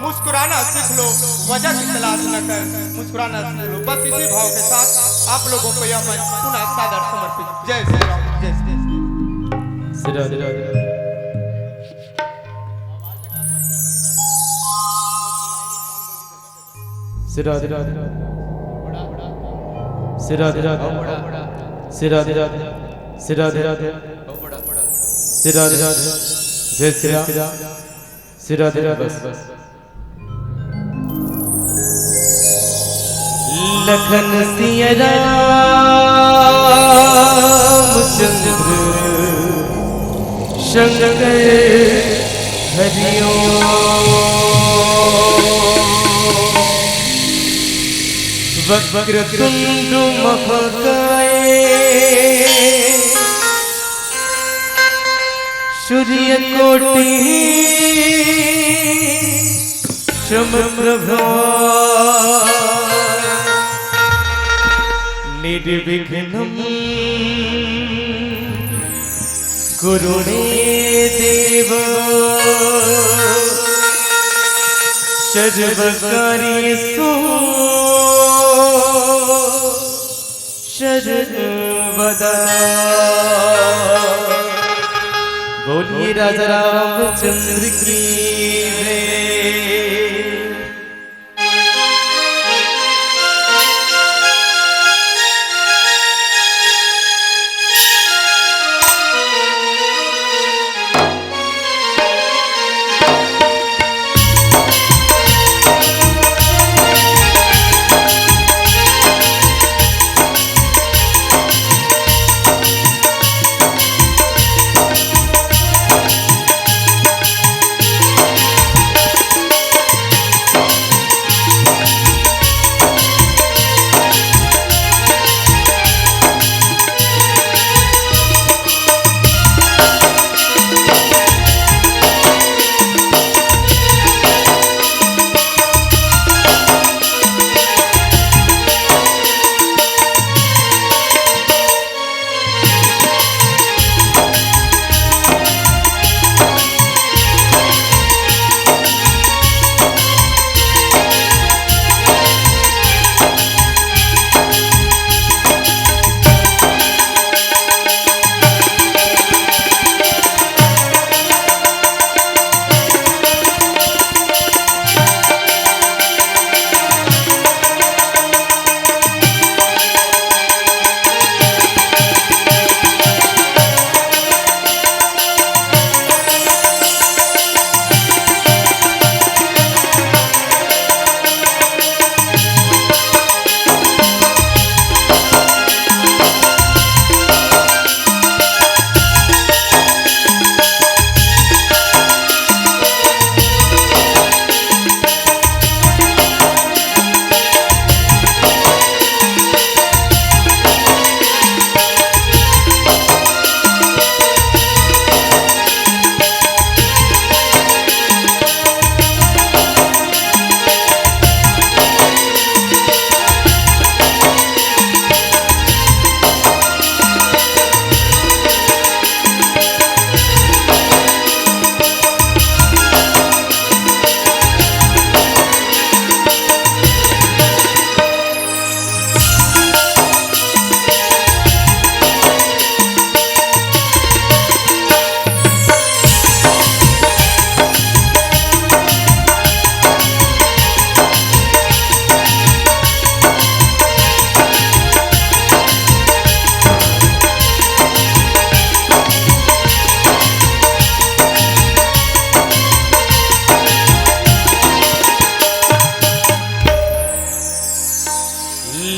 मुस्कुराना सीख लो, वजह की तलाश न कर, मुस्कुराना सीख लो। बस इसी भाव के साथ आप लोगों को यह मैं पुनः सादर समर्पित। जय श्री राम, जय श्री राम। सिरा सिरा सिरा सिरा सिरा सिरा सिरा सिरा सिरा सिरा सिरा जय सिरा सिरा सिरा बस लखन सिया रामचंद्र शंकर हरिओ वक्रतुंड महाकाय सूर्यकोटि समप्रभा निर्विघ्नं कुरु मे देव सर्वकार्येषु सर्वदा। बोलिए राजा रामचंद्र की जय।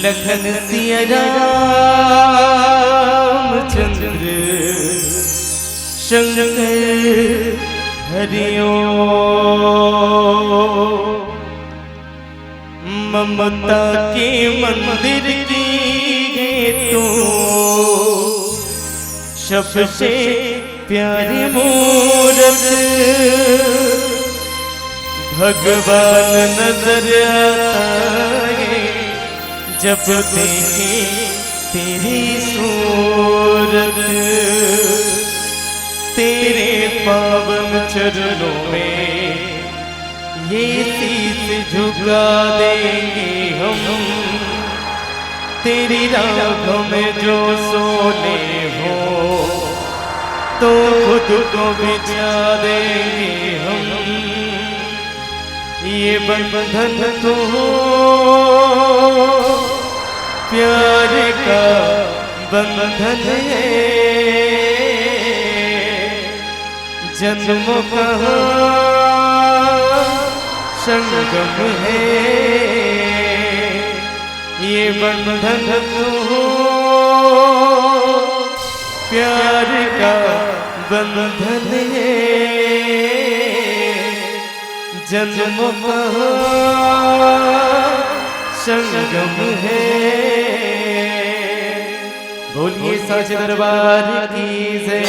लखन सिया रामचंद्र शंकर हरिओ ममता के मंदिर की है तू सबसे प्यारी मूरत भगवान नजर आए जब देखे तेरी सूरत तेरे पावन चरणों में ये झुका देंगे हम तेरी राहों में जो सोने हो तो खुद को बिछा देंगे हम। ये बंधन तो प्यार का बंधन है, जन्मों का संगम है। ये बंधन तो प्यार का बंधन है, जन्मों का संगम है। बोलिए सच दरबार की जय।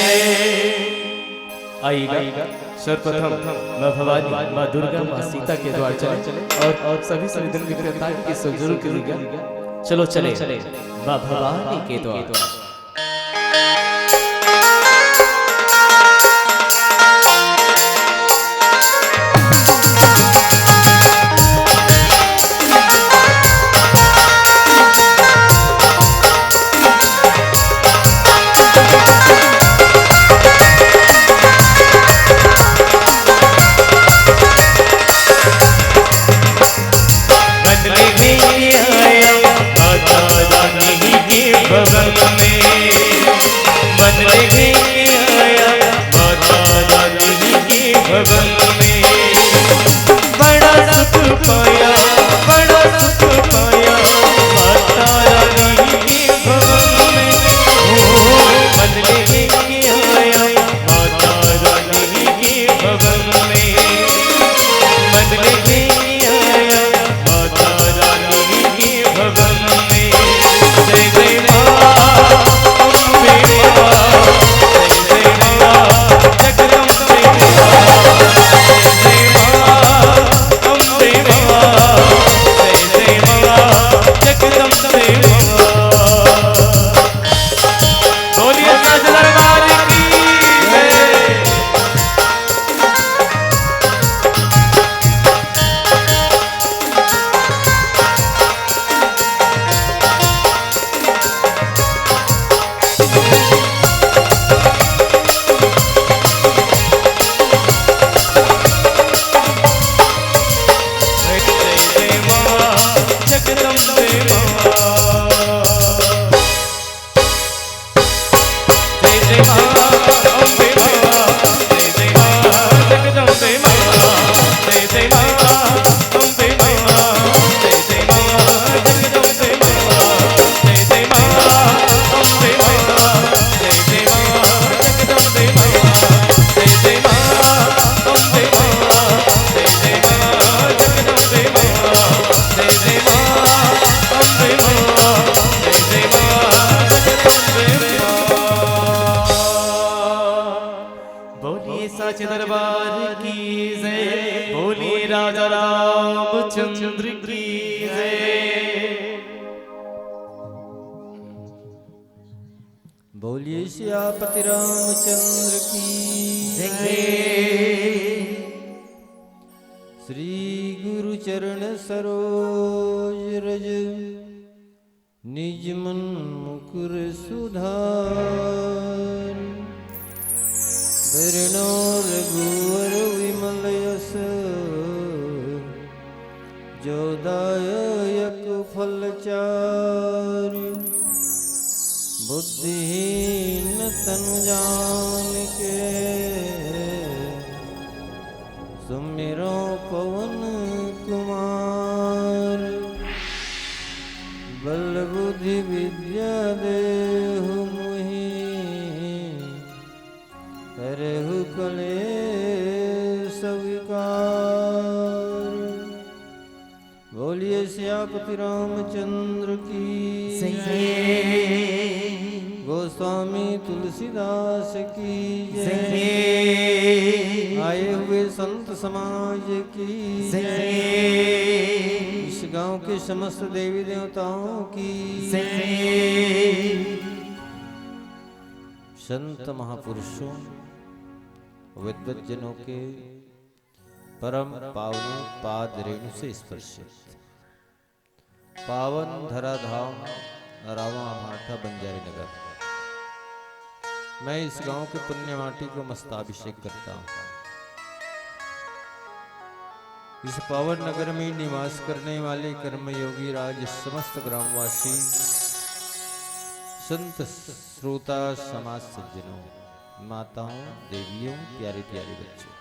आइएगा सर्वप्रथम माँ भवानी, माँ दुर्गा, माँ सीता के द्वार चले और सभी संविधान की प्रियता की सजरू के लिए चलो चले माँ भवानी के द्वार। दरबार की जय। बोलिए राजा रामचंद्र की जय। बोलिए सियापति रामचंद्र की जय। श्री गुरु चरण सरोज रज निज मन मुकुर सुधार। वरणो रघुवर विमल यश जो दायक फल चारु। बुद्धिहीन तनु जानिके सुमिरो पवन कुमार। बल बुद्धि विद्या देहु मुहि करहु कलेश विकार। बोलिए सियापति रामचंद्र की जय। गोस्वामी तुलसीदास की जय। आए हुए संत समाज की जय। इस गांव के समस्त देवी देवताओं की जय। संत महापुरुषों विद्वज्जनों के परम पावनो पाद रेणु से स्पर्शित पावन धराधाम रावा भाटा बंजारी नगर। मैं इस गांव के पुण्य माटी को मस्ताभिषेक करता हूँ। इस पावन नगर में निवास करने वाले कर्मयोगी राज समस्त ग्रामवासी संत श्रोता समाज सज्जनों माताओं देवियों प्यारे प्यारे बच्चों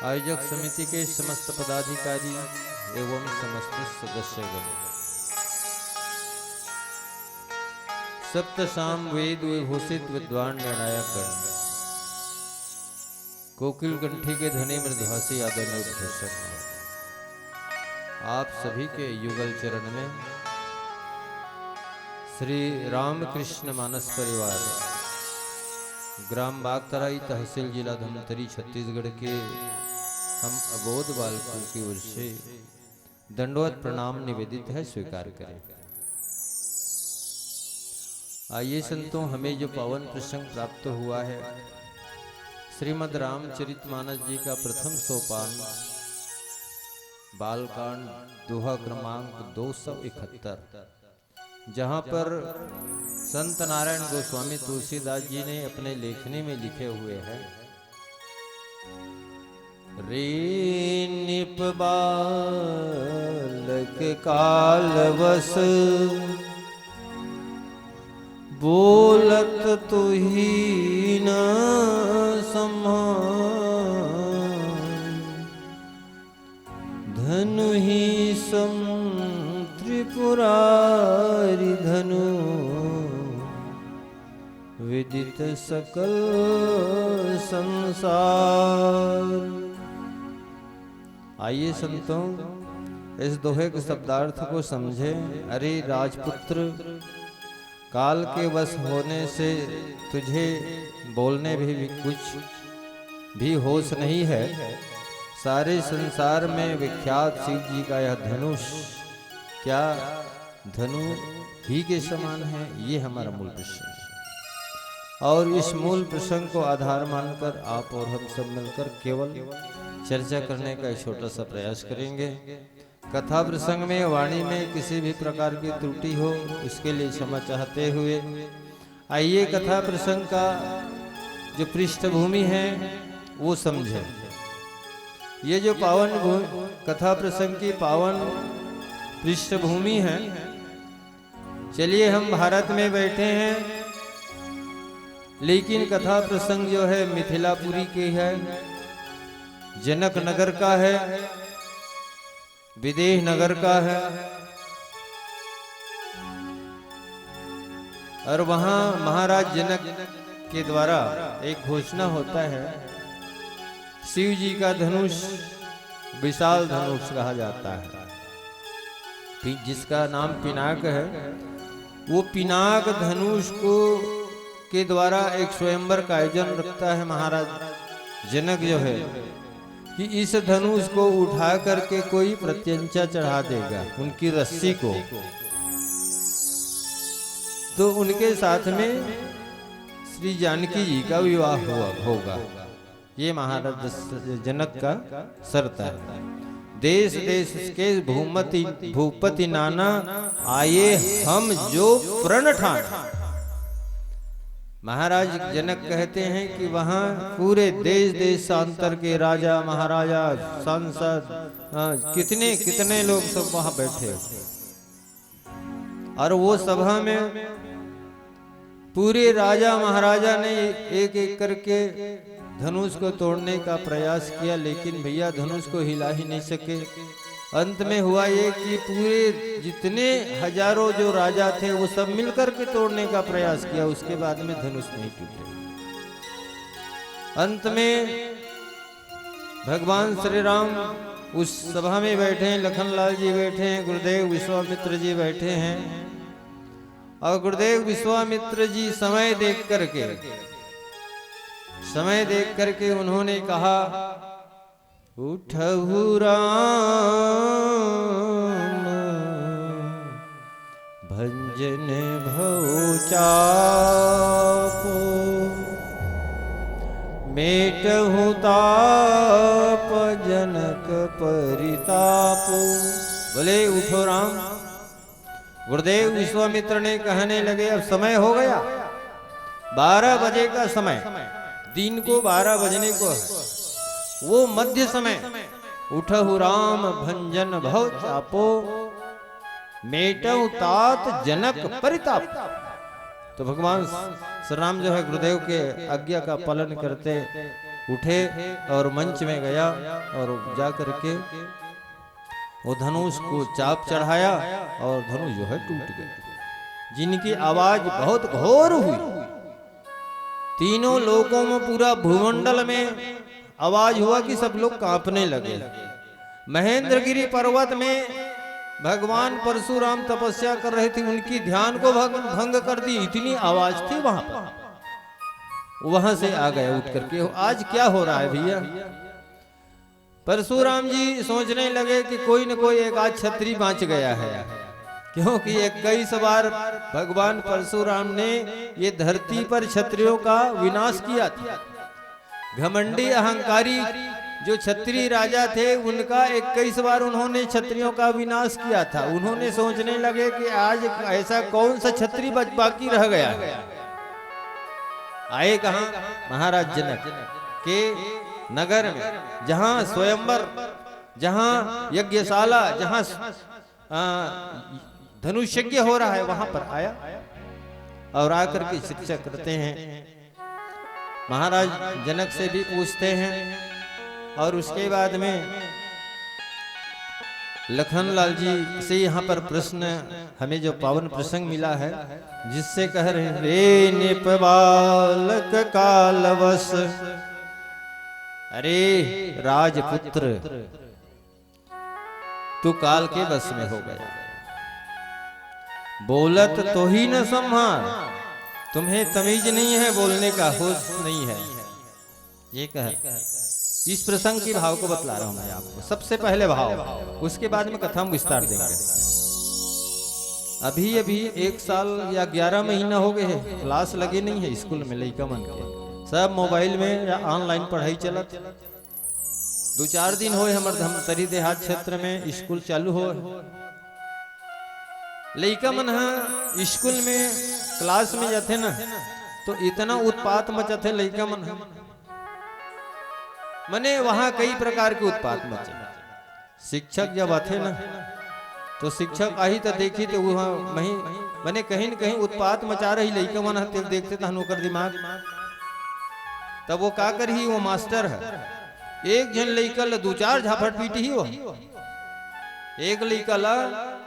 आयोजक समिति के समस्त पदाधिकारी एवं समस्त सदस्यगण सप्त साम वेद विभूषित विद्वान निर्णायक गण कोकिल कंठी के धनी मृदभासी आदरणीय उद्घोषक आप सभी के युगल चरण में श्री रामकृष्ण मानस परिवार ग्राम बागतराई तहसील जिला धमतरी छत्तीसगढ़ के हम अबोध बालकों की ओर से दंडवत प्रणाम निवेदित है, स्वीकार करें। आइए संतों, हमें जो पावन प्रसंग प्राप्त हुआ है श्रीमद् रामचरितमानस जी का प्रथम सोपान बालकांड दोहा क्रमांक 271, जहां पर संत नारायण गोस्वामी तुलसीदास जी ने अपने लेखनी में लिखे हुए हैं, रे निप बालक कालवश बोलत तुही न समान धनु ही सम त्रिपुरारी धनु विदित सकल संसार। आइए संतों, इस दोहे के शब्दार्थ को समझे। अरे राजपुत्र, काल के वश होने से तुझे बोलने भी कुछ भी होश नहीं है। सारे संसार में विख्यात शिव जी का यह धनुष क्या धनु ही के समान है? ये हमारा मूल प्रश्न है। और इस मूल प्रसंग को आधार मानकर आप और हम सब मिलकर केवल चर्चा करने का एक छोटा सा प्रयास करेंगे। कथा प्रसंग में वाणी में किसी भी प्रकार की त्रुटि हो इसके लिए क्षमा चाहते हुए आइए कथा प्रसंग का जो पृष्ठभूमि है वो समझें। ये जो पावन कथा प्रसंग की पावन पृष्ठभूमि है, चलिए हम भारत में बैठे हैं लेकिन कथा प्रसंग जो है मिथिलापुरी की है, जनक नगर का है, विदेह नगर का है। और वहां महाराज जनक के द्वारा एक घोषणा होता है, शिव जी का धनुष विशाल धनुष कहा जाता है, जिसका नाम पिनाक है। वो पिनाक धनुष को के द्वारा एक स्वयंवर का आयोजन रखता है महाराज जनक जो है कि इस धनुष को उठा करके कोई प्रत्यंचा चढ़ा देगा उनकी रस्सी को, तो उनके साथ में श्री जानकी जी का विवाह होगा। ये महाराज जनक का शर्त है। देश देश के भूपति नाना आए हम जो प्रण ठान। महाराज जनक कहते हैं कि वहाँ पूरे देश देशांतर के राजा महाराजा सांसद कितने कितने लोग सब वहाँ बैठे और वो सभा में पूरे राजा महाराजा ने एक एक करके धनुष को तोड़ने का प्रयास किया, लेकिन भैया धनुष को हिला ही नहीं सके। अंत में हुआ ये कि पूरे जितने हजारों जो राजा थे वो सब मिलकर के तोड़ने का प्रयास किया, उसके बाद में धनुष नहीं टूटे। अंत में भगवान श्री राम उस सभा में बैठे हैं, लखनलाल जी बैठे हैं, गुरुदेव विश्वामित्र जी बैठे हैं और गुरुदेव विश्वामित्र जी समय देख करके उन्होंने कहा, उठहु राम भंजन भौ चापो मेटहु ताप परितापो। बोले उठो राम। गुरुदेव विश्वामित्र ने कहने लगे अब समय हो गया, 12 बजे का समय, दिन को 12 बजने को है, वो मध्य समय। उठहु राम भंजन भव चापो, मेटहु तात जनक परिताप। तो भगवान श्री राम जो है गुरुदेव के आज्ञा का पालन करते उठे और मंच में गया और जा करके वो धनुष को चाप चढ़ाया और धनुष जो है टूट गया, जिनकी आवाज बहुत घोर हुई। तीनों लोकों में, पूरा भूमंडल में आवाज हुआ कि सब लोग कांपने लगे। महेंद्रगिरी पर्वत में भगवान परशुराम तपस्या कर रहे थे, उनकी ध्यान को भंग कर दी, इतनी आवाज थी वहां पर। वहां से आ गए उठ करके, आज क्या हो रहा है भैया। परशुराम जी सोचने लगे कि कोई न कोई एक आज छत्री बाँच गया है, क्योंकि 21 बार भगवान परशुराम ने ये धरती पर क्षत्रियों का विनाश किया था। घमंडी अहंकारी जो क्षत्रिय राजा थे, उनका 21 बार उन्होंने क्षत्रियों का विनाश किया था। उन्होंने सोचने लगे कि आज ऐसा कौन सा क्षत्रिय बाकी रह गया है। आए कहां? महाराज जनक के नगर में, जहां स्वयंवर, जहां यज्ञशाला, जहां धनुष यज्ञ हो रहा है, वहां पर आया और आकर के शिक्षा करते हैं। महाराज जनक से भी पूछते हैं और उसके बाद में लखनलाल जी से यहाँ पर प्रश्न, हमें जो पावन प्रसंग मिला है, जिससे कह रहे हैं रे निप बालक कालवश, अरे राजपुत्र तू काल के बस में हो गया, बोलत तो ही न संहार, तुम्हें तमीज नहीं है, बोलने का होश नहीं है। ये कह, इस प्रसंग के भाव को बतला रहा हूं मैं आपको। सबसे पहले भाव, उसके बाद में कथा हम विस्तार देंगे। अभी अभी 1 साल या 11 महीना हो गए हैं, क्लास लगे नहीं है स्कूल में लड़का मन के, सब मोबाइल में या ऑनलाइन पढ़ाई चलत। 2-4 दिन हो हमारे धमतरी देहात क्षेत्र में स्कूल चालू हो। लड़का मन स्कूल में क्लास में जाते ना, तो इतना उत्पात मचाते लड़का मन, मने वहां कई प्रकार के उत्पात मचे। शिक्षक जब आते ना, तो शिक्षक आई तो देखी तो वहां वही मने कहीं न कहीं उत्पात मचा रही लड़का मन, देखते था नौकर दिमाग। तब वो का कर ही, वो मास्टर है, एक जन लड़का ला 2-4 झापट पीट ही, वो एक लड़का ला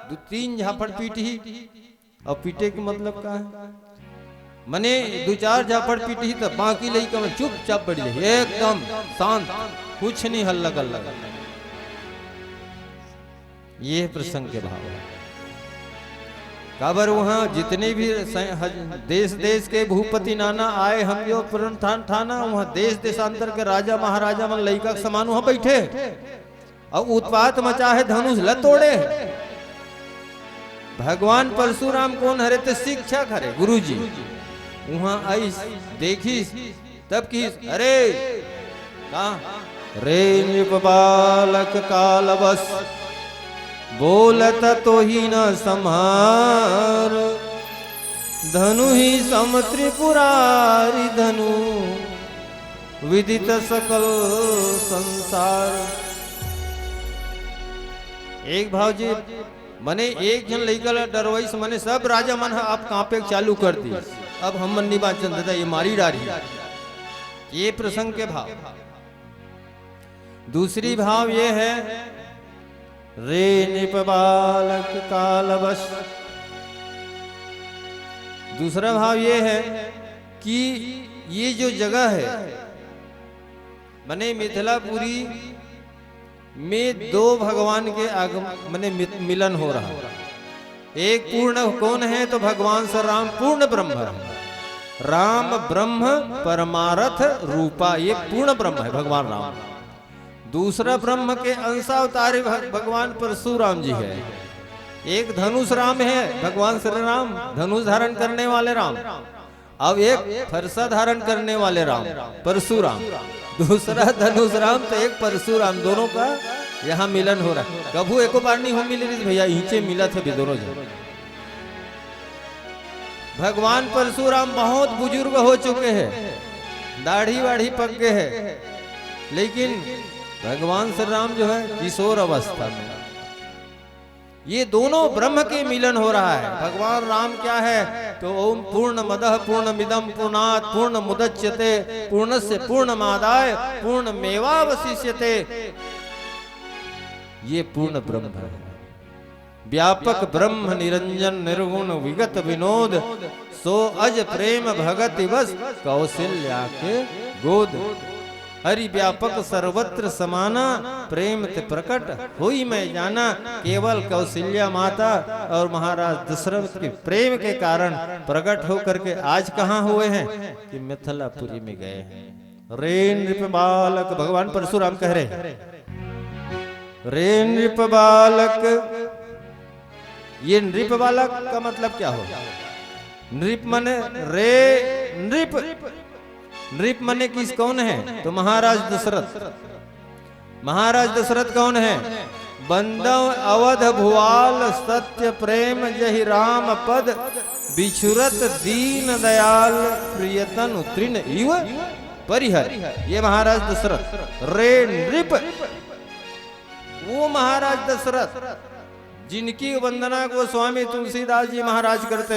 2-3 झापट पीट ही। और पीटे के मतलब का है, मने 2-4 झापट पीटी तो बाकी लड़का में चुपचाप पड़ी रही, एकदम शांत, कुछ नहीं हल्ला गल्ला। ये प्रसंग के भाव है। काबर वहां जितने भी देश देश के भूपति नाना आए, हम जो थाना, वहां देश देशांतर के राजा महाराजा मन लड़का के समान वहां बैठे और उत्पात मचा है, धनुष ल तोड़े। भगवान परशुराम कौन हरे? तो शिक्षक हरे, गुरु जी। वहां आई देखी तब की, अरे कहा रे निप बालक कालवश, बोलत तो ही न संहार, धनु ही सम त्रिपुरारी धनु, विदित सकल संसार। एक भाव जी मने एक जन लड़का डरवाइस, मने सब राजा मन आप कांपे चालू कर दी। अब हम मन निभा चंद ये मारी डारी। ये प्रसंग के भाव। दूसरी भाव ये है रे निप बालक कालवश। दूसरा भाव ये है कि ये जो जगह है मने मिथिलापुरी में 2 भगवान के आगम मने मिलन हो रहा है। एक पूर्ण कौन है? तो भगवान श्री राम पूर्ण ब्रह्म है। राम ब्रह्म परमार्थ रूपा, ये पूर्ण ब्रह्म है भगवान राम। दूसरा ब्रह्म के अंशावतारी भगवान परशुराम जी है। एक धनुष राम है भगवान श्री राम, धनुष धारण करने वाले राम। अब एक फरसा धारण करने वाले राम परशुराम, दूसरा धनुष राम, तो एक परशुराम। दोनों का यहाँ मिलन हो रहा है। कभू एको बार नहीं हो मिले रे भैया, ईचे मिला थे दोनों जन। भगवान परशुराम बहुत बुजुर्ग हो चुके हैं, दाढ़ी वाढ़ी पक गए हैं, लेकिन भगवान श्री राम जो है किशोर अवस्था में। ये दोनों ब्रह्म के मिलन हो रहा है। भगवान राम क्या है तो ओम पूर्ण मदः पूर्ण मिदम पूर्णात् पूर्ण मुदच्यते पूर्णस्य पूर्णमादाय पूर्णमेवावशिष्यते। ये पूर्ण ब्रह्म है, व्यापक ब्रह्म निरंजन निर्गुण विगत विनोद, सो अज प्रेम भगति बस कौशल्या के गोद। हरि व्यापक सर्वत्र समाना, प्रेम ते प्रकट हुई मैं जाना। केवल कौशल्या माता और महाराज दशरथ के प्रेम के कारण प्रकट होकर के आज कहाँ हुए हैं कि मिथिलापुरी में गए हैं। रे नृप बालक, भगवान परशुराम कह रहे हैं रे नृप बालक। ये नृप बालक का मतलब क्या होगा? नृप माने रे नृप, नृप माने किस कौन है तो महाराज दशरथ। महाराज दशरथ कौन है? बंदव अवध भुआल सत्य प्रेम जहि राम पद, बिछुरत दीन दयाल प्रियतन तृण इव परिहर। ये महाराज दशरथ। रे नृप, वो महाराज दशरथ जिनकी वंदना को स्वामी तुलसीदास जी महाराज करते।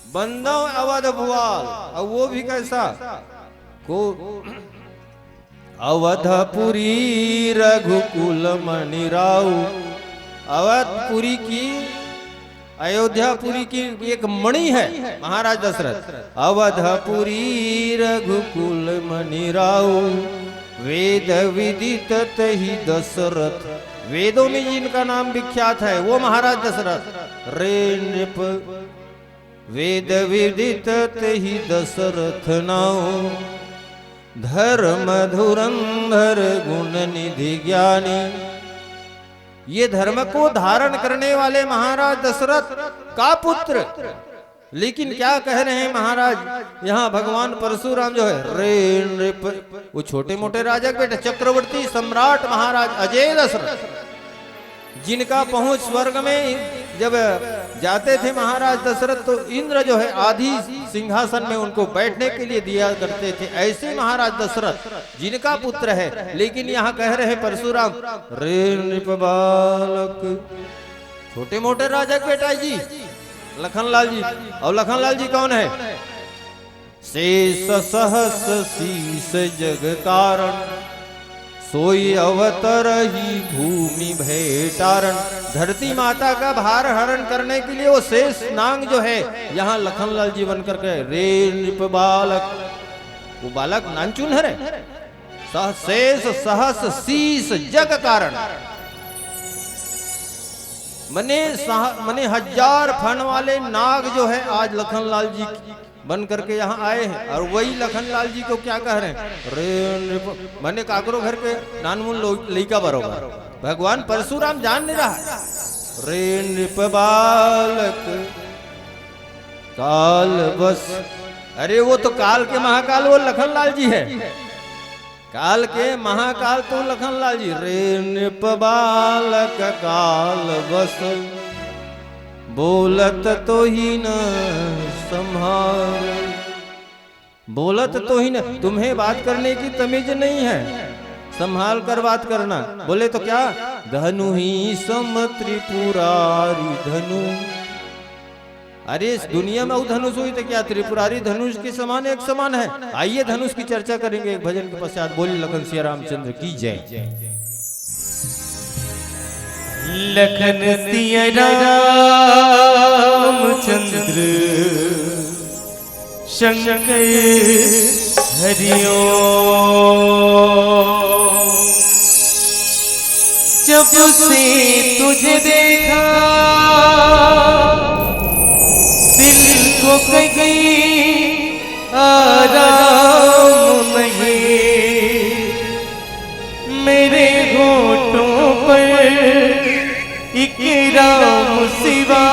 बंदव अवध भुआल, और वो भी कैसा को अवधपुरी रघुकुल मणि राउ। अवधपुरी की, अयोध्यापुरी की एक मणि है महाराज दशरथ। अवधपुरी रघुकुल मणि राउ, वेद विदित तहि दशरथ। वेदों में जिनका नाम विख्यात है वो महाराज दशरथ। रे नृप वेद विदित तहि दशरथ नाउ, धर्म धुरंधर गुण निधि ज्ञानी। ये धर्म को धारण करने वाले महाराज दशरथ का पुत्र। लेकिन क्या कह रहे हैं महाराज यहाँ भगवान परशुराम जो है रे नृप, वो छोटे मोटे राजा के बेटे चक्रवर्ती सम्राट महाराज अजय दशरथ, जिनका पहुंच स्वर्ग में जब जाते थे महाराज दशरथ तो इंद्र जो है आधी सिंहासन में उनको बैठने के लिए दिया करते थे। ऐसे महाराज दशरथ जिनका पुत्र है। लेकिन यहाँ कह रहे हैं परशुराम रे नृप बालक, छोटे मोटे राजा के बेटा जी लखनलाल जी। और लखनलाल जी कौन है? शेष सहस शीस जग कारण, सोई अवतर ही भूमि भेटारण। धरती माता का भार हरण करने के लिए वो शेष नांग जो है यहाँ लखनलाल जी बनकर के रे नृप बालक। वो बालक नानचुन है। शेष सहस शीस जग कारण, मने हजार फन वाले नाग जो है आज लखनलाल जी बन करके यहाँ आए हैं। और वही लखनलाल जी को क्या कह रहे हैं? रे मने काकरो घर के नानमुन लइका बरोबर। भगवान परशुराम जान नहीं रहा। रे नृप बालक काल बस। अरे वो तो काल के महाकाल वो लखनलाल जी है। काल के महाकाल तो लखनलाल जी। रे नृप बालक काल बस, बोलत तो ही न संभार। बोलत तो ही न, तुम्हें बात करने की तमीज नहीं है, संभाल कर बात करना। बोले तो क्या? धनु ही सम त्रिपुरारी धनु। अरे इस दुनिया में वो धनुष हुई तो क्या त्रिपुरारी धनुष के समान एक समान है। आइए धनुष की चर्चा करेंगे एक भजन के पश्चात। बोली लखन सिया रामचंद्र की जय। लखन सिया रामचंद्र शंकर हरिओ। जब से तुझे देखा दिल को कहीं आराम नहीं, मेरे होठों पर इकराम सिवा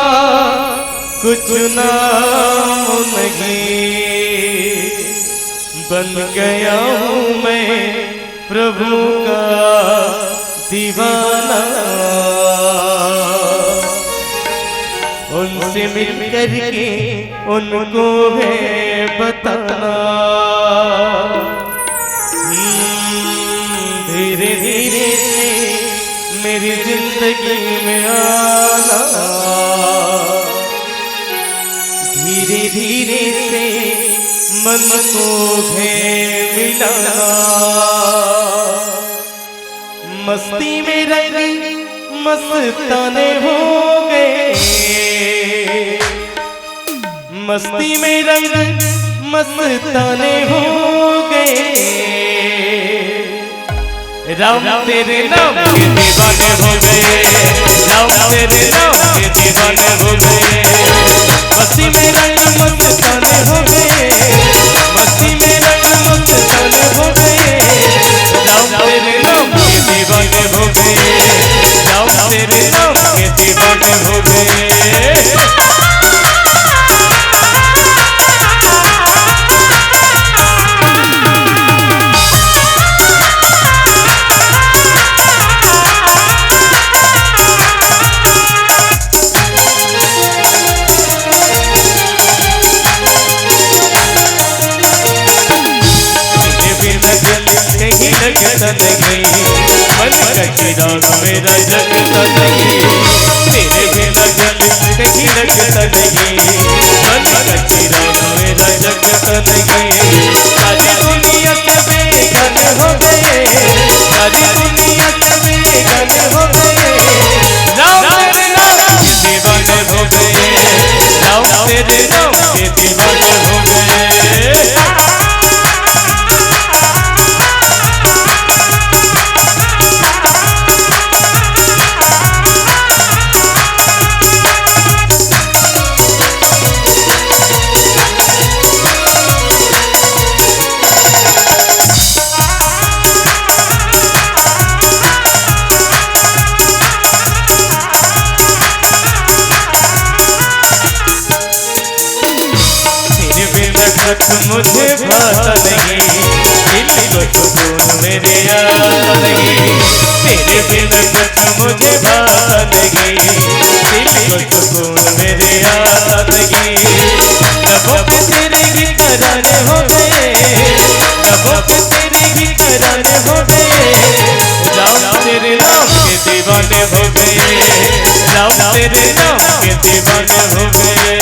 कुछ नाम नहीं। बन गया हूँ मैं प्रभु का दीवाना उनसे मिल करके उनको है बताना धीरे धीरे से मेरी जिंदगी में आना धीरे धीरे से मन को है मिलाना मस्ती में रंग मस्ताने हो गए मस्ती में रंग मस्ताने हो गए राम तेरे नाम के दीवाने हो गए राम तेरे नाम के दीवाने हो गए मस्ती में रंग मस्ताने हो गए मस्ती में रंग मस्ताने हो गए राम तेरे नाम के दीवाने हो गए राम तेरे नाम के दीवाने हो गए लगता नहीं मन का चिराग मेरा जगता नहीं तेरे बिना जल कहीं लगता नहीं मन का चिराग मेरा जगता नहीं सारी दुनिया से बेगाने हो गए सारी दुनिया से बेगाने हो गए राम तेरे नाम के दीवाने हो गए राम तेरे नाम के दीवाने हो गए मुझे भाता नहीं दिल को सुकून मेरे आता नहीं तेरे बिना कुछ मुझे भाता नहीं दिल को सुकून मेरे आता नहीं रबों पे तेरे ही तराने हो गए रबों पे तेरे ही तराने हो गए राम तेरे नाम के दीवाने हो गए राम तेरे नाम के दीवाने हो गए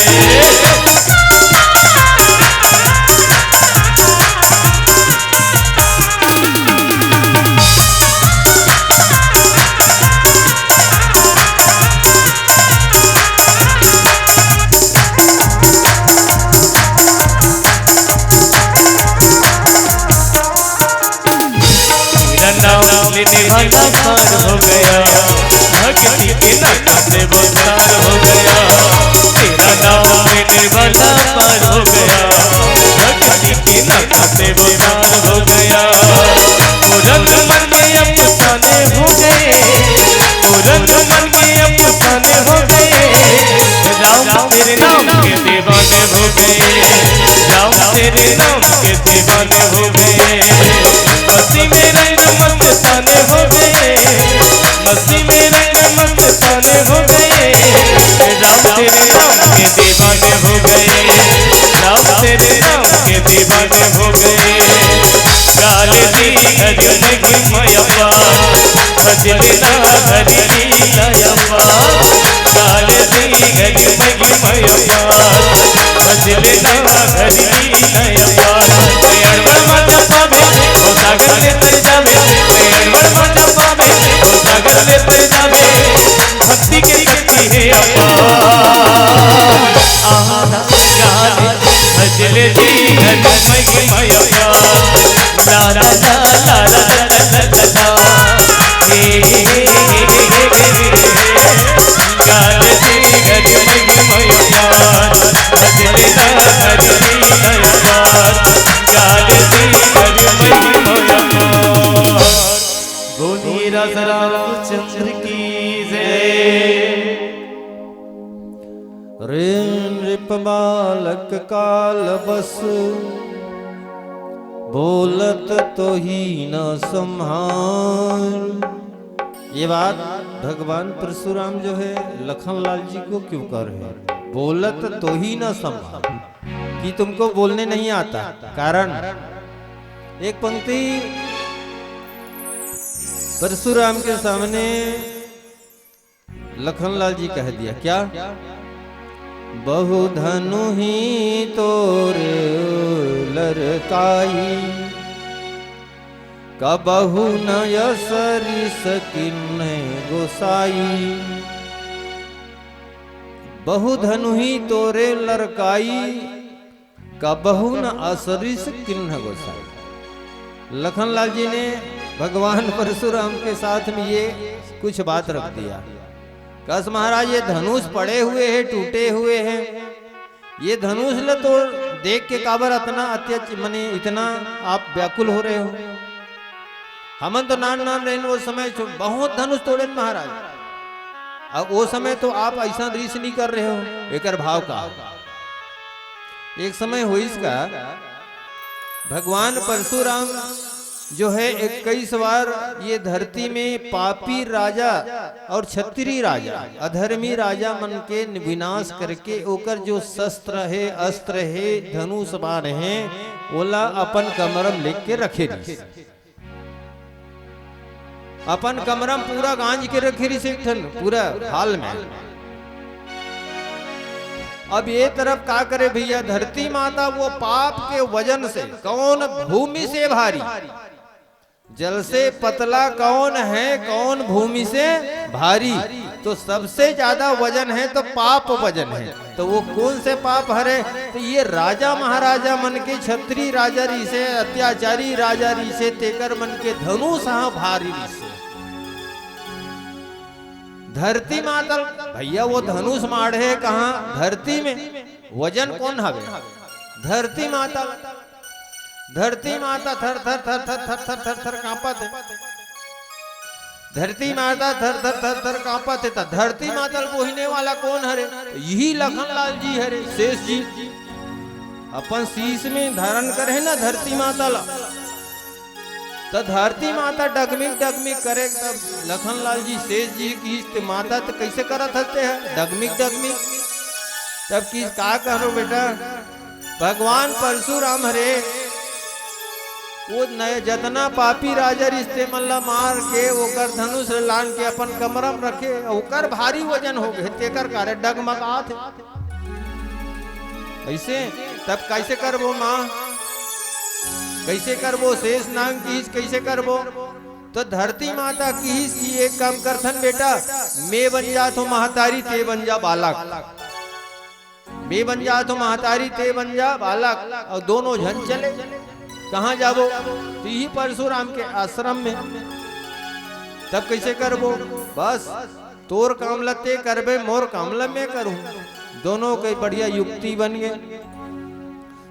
लेने वाला पार हो गया भक्ति के नाम से बोलतार हो गया तेरा नाम लेने वाला पार हो गया भक्ति के नाम से बोलतार हो गया रंग मन के अफसाने हो गए रंग मन के अफसाने हो गए राम तेरे नाम के दीवाने हो गए राम तेरे नाम के दीवाने हो गए मस्ती में रंग मस्ताने हो गए मस्ती में रंग मस्ताने हो गए राम तेरे नाम के दीवाने हो गए राम तेरे नाम के दीवाने हो गए गाल दी हरि लगी मयपा भजलना हरि लयपा गाल दी हरि लगी मयपा भजलना हरि लयपा अड़बड़ मत पावे ओ सागर ले तर जावे अड़बड़ मत पावे ओ सागर ले तर जावे भक्ति की शक्ति है अपार आहा गाल भजल दी हरि मयपा ला ला ला ला ला ला हे गाल दी हरि मयपा भजलना हरि लयपा गाल दी हरि मयपा बोलिए राजा रामचंद्र की जय रे नृप बालक काल बस बोलत तो ही न संहार ये बात भगवान परशुराम जो है लखनलाल जी को क्यों कर रहे हैं? बोलत तो ही न संभव कि तुमको बोलने नहीं आता। कारण एक पंक्ति परशुराम के सामने लखनलाल जी कह दिया, क्या? बहु धनु ही तोर लरकाई, कबहु नय सरिस किन्ने गोसाई। बहु धनु ही तोरे लरकाई, कबहु न असरिस किन्ह गोसाई। लखनलाल जी ने भगवान परशुराम के साथ में ये कुछ बात रख दिया। कस महाराज ये धनुष पड़े हुए हैं, टूटे हुए हैं, ये धनुष ले तो देख के काबर इतना अत्याचार मने इतना आप व्याकुल हो रहे हो? हमन तो नान नान रहे वो समय बहुत धनुष तोड़े महाराज। अब वो समय तो आप ऐसा रीस नहीं कर रहे हो। एक भाव का एक समय हुई इसका भगवान परशुराम जो है 21 बार ये धरती में पापी राजा और क्षत्रिय राजा अधर्मी राजा मन के विनाश करके ओकर जो शस्त्र है अस्त्र है धनुष बाण है ओला अपन कमरम लिख के रखे रही। अपन कमरम पूरा गांज के रखे रही पूरा हाल में। अब ये तरफ का करे भैया, धरती माता वो पाप के वजन से कौन भूमि से भारी, जल से पतला कौन है, कौन भूमि से भारी, तो सबसे ज्यादा वजन है तो पाप वजन है। तो वो कौन से पाप हरे? तो ये राजा महाराजा मन के क्षत्रिय राजा री से अत्याचारी राजा री से तेकर मन के धनुष भारी री से धरती माता भैया वो धनुष माढ़े कहाँ? धरती में वजन कौन हवे? धरती माता। धरती माता थर थर थर थर थर थर थर थर कांपत है। धरती माता थर थर थर थर कांपत है। धरती माता बोहिने वाला कौन हरे? यही लखनलाल जी हरे, शेष जी अपन शीश में धारण करे ना धरती माता ला। तो धरती माता डगमिग डगमिग करे, तब लखनलाल जी शेष जी की माता तो कैसे करत हते हैं डगमिग डगमिग। तब की का करो बेटा, भगवान परशुराम हरे वो नए जतना पापी राजा रिश्ते मल्ला मार के ओकर धनुष लान के अपन कमरम रखे, ओकर भारी वजन हो गए तेकर कारे डगमगात ऐसे। तब कैसे करबो माँ, कैसे करबो? शेष नाग की कैसे करबो? तो धरती माता की एक काम करथन बेटा, मैं बन जा तो महतारी ते बन जा बालक, मैं बन जा तो महतारी ते बन जा बालक। और दोनों जन चले कहाँ जाबो? तो यही परशुराम के आश्रम में। तब कैसे करबो? बस तोर काम लते करबे, मोर काम ल मैं करूं। दोनों के बढ़िया युक्ति बन गए।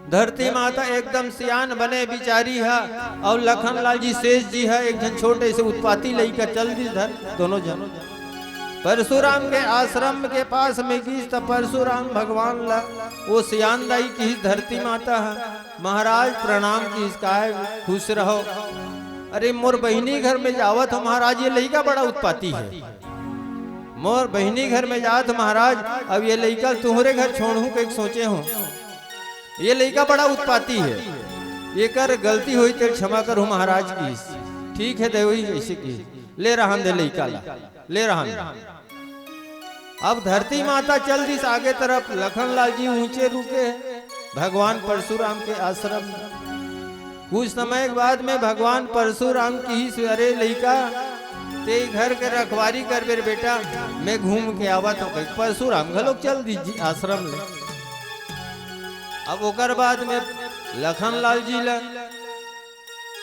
धरती माता एकदम सियान बने बिचारी है, और लखनलाल जी शेष जी है एक जन छोटे से उत्पाती लेकर चल दी धर दोनों जन परशुराम के आश्रम के पास में की। तब परशुराम भगवान ला वो सियान दाई की धरती माता है, महाराज प्रणाम की इसका है, खुश रहो। अरे मोर बहिनी घर में जावत हो महाराज, ये लड़का बड़ा उत्पाती है। मोर बहिनी घर में जात महाराज, अब ये लड़का तुम्हारे घर छोड़ू के सोचे हो, ये लड़का बड़ा उत्पाती है, ये कर गलती हुई तो क्षमा करो महाराज की। ठीक है देवी ऐसे की ले रहा दे लड़का ला ले रहा। अब धरती माता चल दी आगे तरफ, लखनलाल जी ऊंचे रुके भगवान परशुराम के आश्रम में। कुछ समय के बाद में भगवान परशुराम की ही, अरे लड़का ते घर के रखवारी कर बेर बेटा, मैं घूम के आवत हूँ। परशुराम घलोक चल दीजिए आश्रम में। अब ओकर बाद में लखनलाल जी ला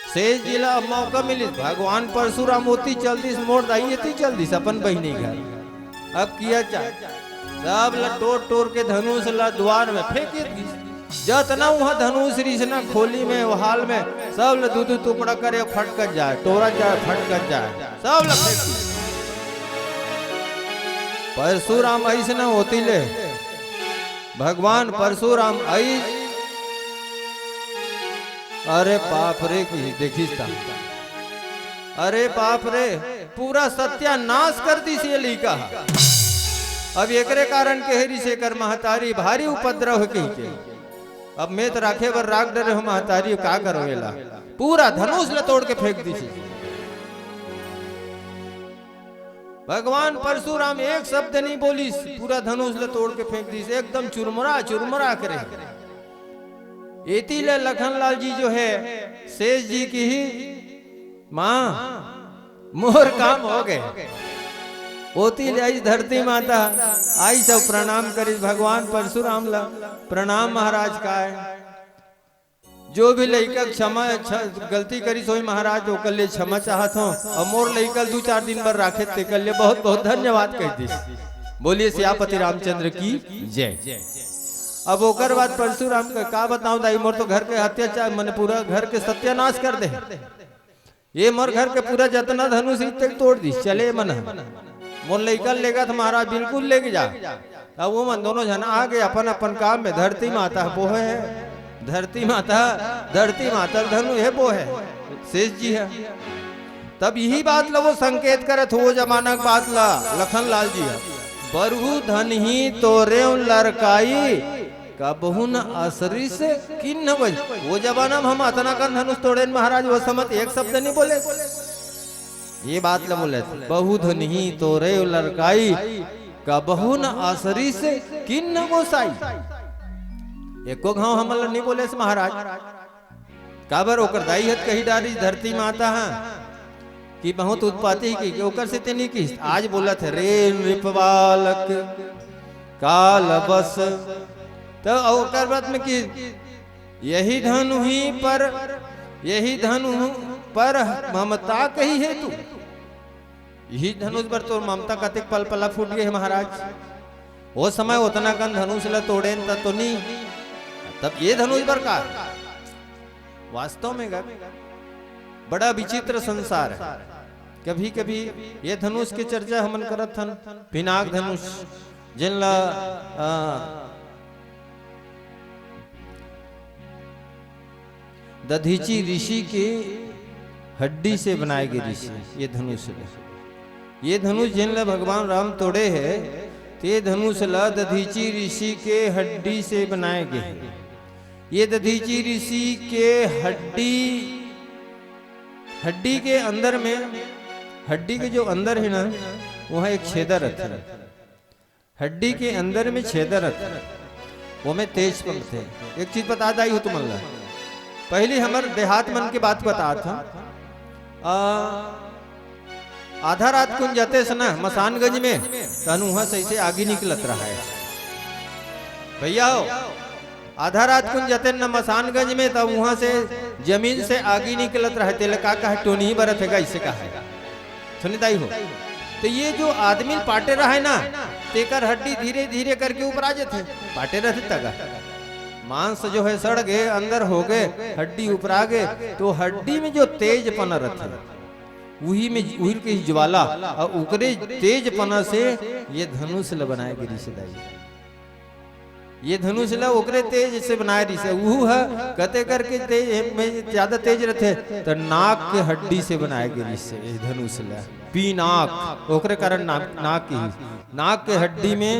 शेष जी ला मौका मिली, भगवान परशुराम होती चल दी मोड़ दाई चल दी अपन बहिनी घर। अब किया चाहे सब लटोर टोर के धनुष ला द्वार में फेंके दी। जतना वहाँ धनुष रिसना खोली में वो हाल में सब ल दूध टुकड़ा करे फटक जाए, टोरा जाए फटक जाए, सब ल फेंक दी। परशुराम ऐसे न होती ले, भगवान परशुराम आई। अरे बाप रे की देखिस ता, अरे बाप रे पूरा सत्यानाश कर दी से लिखा। अब एकरे कारण केहरी से कर महतारी भारी उपद्रव के अब मैं तो राखे बर राग डरे हो महतारी का करोला पूरा धनुष ल तोड़ के फेंक दी थी। भगवान परशुराम एक शब्द नहीं बोली, पूरा धनुष ल तोड़ के फेंक दी, एकदम चुरमुरा चुरमुरा करे। एती ले लखनलाल जी जो है शेष जी की ही मां मोर काम हो गए। ओती ले आई धरती माता आई सब प्रणाम करी भगवान परशुराम ला प्रणाम महाराज का है। जो भी लइका क्षमा गलती करी सोई महाराज ओकर ले क्षमा चाहत हो और मोर लइका 2-4 दिन पर राखे ते कर ले बहुत बहुत धन्यवाद कह दी। बोलिए सियापति रामचंद्र की जय। अब ओकर बाद परशुराम का बताऊं दाई मोर तो घर के अत्याचार मैंने पूरा घर के सत्यानाश कर दे। ये मोर घर के पूरा जतना धनुष तक तोड़ दी चले मन मोर लइका लेगा तो महाराज बिल्कुल लेके जा। अब वो मन दोनों जन आ गए अपन अपन काम में। धरती माता वो है धरती माता धनु है वो है शेष जी है। तब यही बात ला वो संकेत करत हो जमाना की बात ला लखनलाल जी है। बरहु धन ही तोरे लड़काई कबहू न असरी से किन्न बज। वो जमाना में हम अतना कन धनुष तोड़े महाराज वो समझ एक शब्द नहीं बोले। ये बात ला बोले बहु धन ही तोरे लड़काई कबहू न असरी से किन्न गोसाई। एको घाव हमल नहीं बोले से महाराज काबर ओकर दाई हत कही डारी धरती माता है कि बहुत उत्पाती की ओकर से तेनी की आज बोला थे रे नृपबालक काल बस। तो ओकर बात में कि यही धनु पर ममता कही है तू। यही धनुष पर तो ममता कतिक पल पला फूट गए महाराज। वो समय उतना कन धनुष ला तोड़े तो नहीं। तब ये धनुष पर का वास्तव में बड़ा विचित्र संसार है। कभी कभी ये धनुष की चर्चा हमन करत हन पिनाक धनुष जिनला दधीची ऋषि के हड्डी से बनाए गए ऋषि ये धनुष। ये धनुष जिनला भगवान राम तोड़े है ते धनुष ला दधीची ऋषि के हड्डी से बनाए गए। ये दधीची ऋषि के हड्डी के अंदर में हड्डी के जो अंदर है ना वहाँ एक छेदा रहता है। हड्डी के अंदर में छेदा रहता है वो में तेज पंख थे। एक चीज बता दाई हो तुम अल्लाह पहले हमारे देहात मन की बात बता था। आधा रात कुन जाते से ना मसानगंज में तनु वहां सही से आगे निकलत रहा है भैया हो। आधा रात कुन जाते न मसानगंज में तब वहां से जमीन से आगे निकलत रहे तेल का कहा टोनी ही बरत है इसे कहा है सुनिताई हो। तो ये जो आदमी पाटे रहे ना तेकर हड्डी धीरे धीरे करके ऊपर आ जाते पाटे रहते तगा मांस जो है सड़ गए अंदर हो गए हड्डी ऊपर आ गए। तो हड्डी में जो तेज पना रहता वही में उही की ज्वाला और उकरे तेज पना से ये धनुष ल बनाए गिरी रिश्तेदारी। ये धनुष ला ओकरे तेज से बनाए रिसे वो है कते करके तेज में ज्यादा तेज रहते तो नाक के हड्डी से बनाए गए रिसे धनुष ला पीनाक ओकरे कारण नाक के हड्डी में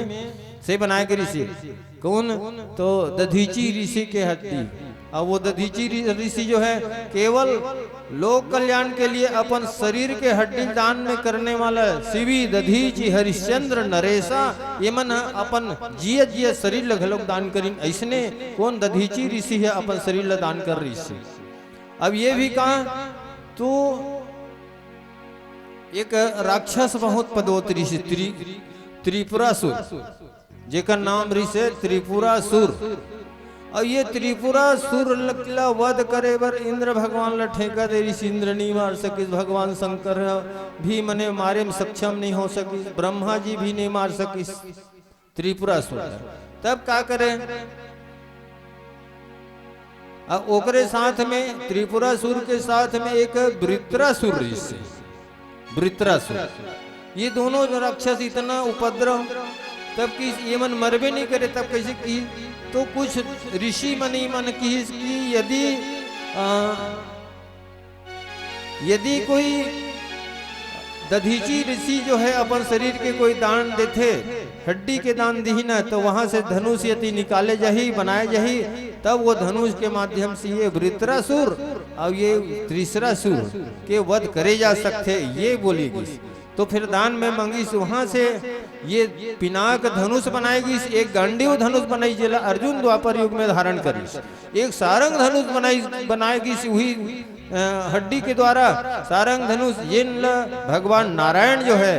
से बनाए गए रिसे कौन तो दधीची ऋषि के हड्डी। और वो दधीची ऋषि जो है केवल लोक कल्याण के लिए अपन शरीर के हड्डी दान में करने वाला शिवी दधीची हरिश्चंद्र नरेशा ये मन अपन जिये शरीर लघलोक दान करीन ऐसने कौन दधीची ऋषि है अपन शरीर ला दान कर रही से। अब ये भी कहा तो एक राक्षस बहुत पदोत ऋषि त्रिपुरासुर जेकर नाम ऋषि त्रिपुरासुर। और ये त्रिपुरासुर लकला वध करे बर इंद्र भगवान ला ठेका दे ऋषि इंद्र नहीं मार सके भगवान शंकर भी मने मारे में सक्षम नहीं हो सकी ब्रह्मा जी भी नहीं मार सकी त्रिपुरासुर। तब क्या करे ओकरे साथ में त्रिपुरासुर के साथ में एक वृत्रासुर ऋषि वृत्रासुर ये दोनों राक्षस इतना उपद्रव तब कि ये मन मरबे नहीं करे तब कैसे की तो कुछ ऋषि मनी मन की यदि कोई दधीची ऋषि जो है अपन शरीर के कोई दान देथे, हड्डी के दान दी न, तो वहां से धनुष यदि निकाले जही बनाए जही, तब वो धनुष के माध्यम से ये वृत्रासुर और ये त्रिसरासुर के वध करे जा सकते, ये बोलेगी। तो फिर दान में मंगीस, वहां से ये पिनाक धनुष बनाएगी, एक गांडीव धनुष बनाई जेला अर्जुन द्वापर युग में धारण करी, एक सारंग धनुष बनाएगी वही हड्डी के द्वारा सारंग धनुष, ये भगवान नारायण जो है